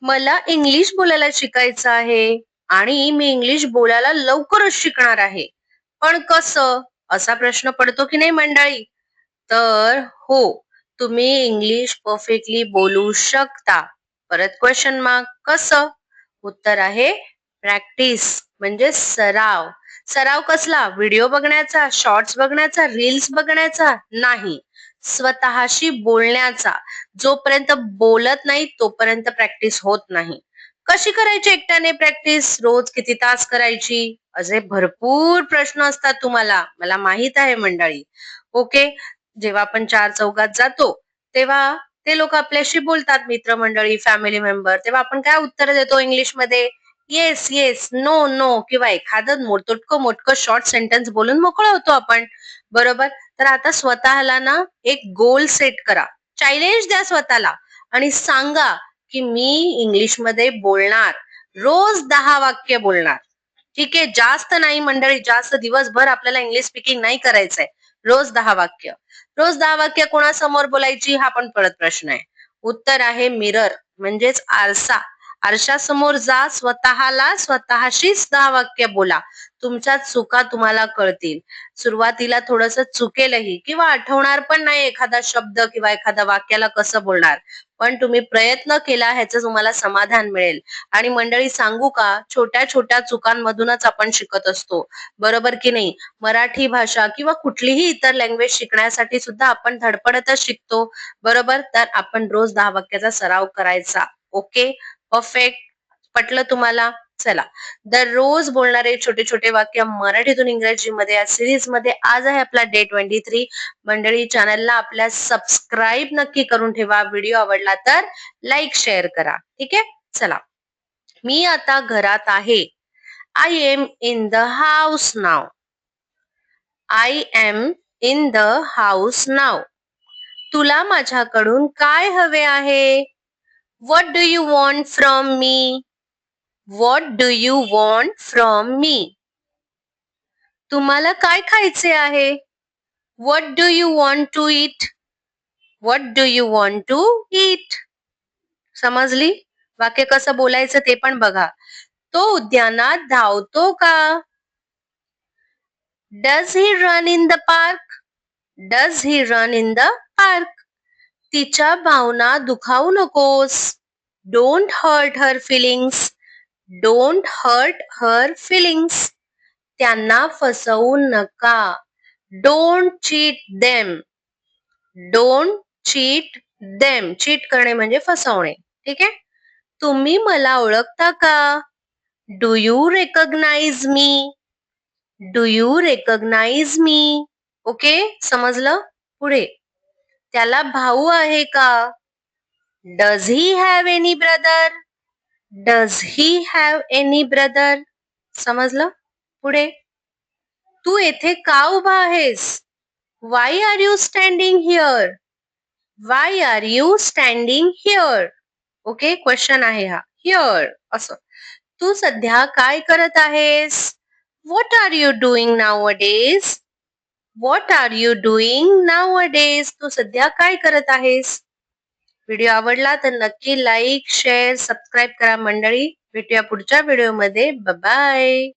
मला इंग्लिश बोलायला शिकायचं आहे आणि मी इंग्लिश बोलायला लवकरच शिकणार आहे. पण कसं? असा प्रश्न पडतो की नाही मंडळी? तर हो, तुम्ही इंग्लिश परफेक्टली बोलू शकता. परत क्वेशन मार्क कसं? उत्तर आहे प्रॅक्टिस म्हणजे सराव. सराव कसला? व्हिडिओ बघण्याचा, शॉर्ट्स बघण्याचा, रील्स बघण्याचा? नाही. स्वतःशी बोलण्याचा. जोपर्यंत बोलत नाही तोपर्यंत प्रॅक्टिस होत नाही. कशी करायची एकट्याने प्रॅक्टिस? रोज किती तास करायची? असे भरपूर प्रश्न असतात तुम्हाला. मला माहित आहे मंडळी. ओके. जेव्हा आपण चार चौघात जातो, तेव्हा ते लोक आपल्याशी बोलतात, मित्रमंडळी, फॅमिली मेंबर. तेव्हा आपण काय उत्तर देतो इंग्लिशमध्ये? येस, येस, नो, नो किंवा एखादं तोटकं-मोठकं शॉर्ट सेंटन्स बोलून मोकळं होतो आपण. बरोबर? तर आता स्वतःला ना एक गोल सेट करा. चॅलेंज द्या स्वतःला आणि सांगा, की मी इंग्लिशमध्ये बोलणार. रोज 10 वाक्य बोलणार. ठीक आहे. जास्त नाही मंडळी, जास्त दिवसभर आपल्याला इंग्लिश स्पीकिंग नाही करायचंय. रोज 10 वाक्य. रोज 10 वाक्य कोणासमोर बोलायची हा पण परत प्रश्न आहे. उत्तर आहे मिरर म्हणजेच आरसा. आरशासमोर जा, स्वतःला स्वतःशीच 10 वाक्य बोला. तुमच्या चुका तुम्हाला कळतील. सुरुवातीला थोडंसं चुकेलही किंवा आठवणार पण नाही एखादा शब्द किंवा एखाद्या वाक्याला कसं बोलणार. पण तुम्ही प्रयत्न केला ह्याचं तुम्हाला समाधान मिळेल. आणि मंडळी सांगू का, छोट्या-छोट्या चुकांमधूनच आपण शिकत असतो. बरोबर की नाही? मराठी भाषा किंवा कुठलीही इतर लँग्वेज शिकण्यासाठी सुद्धा आपण धडपडतच शिकतो. बरोबर? तर आपण रोज 10 वाक्याचा सराव करायचा. ओके? परफेक्ट. पटलं तुम्हाला? चला. दररोज बोलणारे छोटे-छोटे वाक्य मराठीतून इंग्रजीमध्ये या सीरीजमध्ये आज आहे आपला डे 23. मंडळी चॅनलला आपल्या सबस्क्राईब नक्की करून ठेवा. व्हिडिओ आवडला तर लाईक, शेअर करा. ठीक आहे? चला. मी आता घरात आहे. I am in the house now. I am in the house now. तुला माझ्याकडून काय हवे आहे? What do you want from me? What do you want from me? तुम्हाला काय खायचे आहे? What do you want to eat? What do you want to eat? समजली? वाक्य कसं बोलायचं ते पण बघा. तो उद्यानात धावतो का? Does he run in the park? Does he run in the park? तिच्या भावना दुखावू नकोस. Don't hurt her feelings. Don't hurt her feelings. त्यांना फसवू नका. Don't cheat them. Don't cheat them. Cheat करणे म्हणजे फसवणे. ठीक आहे? तुम्ही मला ओळखता का? Do you recognise me? Do you recognise me? Okay? समजलं? पुढे. त्याला भाऊ आहे का? Does he have any brother? Does he have any brother? समजलं? पुढे. तू येथे का उभा आहेस? Why are you standing here? Why are you standing here? Okay, question आहे हा. हिअर असं. तू सध्या काय करत आहेस? What are you doing nowadays? What are you doing nowadays? तू सध्या काय करत आहेस? व्हिडिओ आवडला तर नक्की लाईक, शेअर, सबस्क्राईब करा मंडळी. भेटूया पुढच्या व्हिडिओमध्ये. बाय.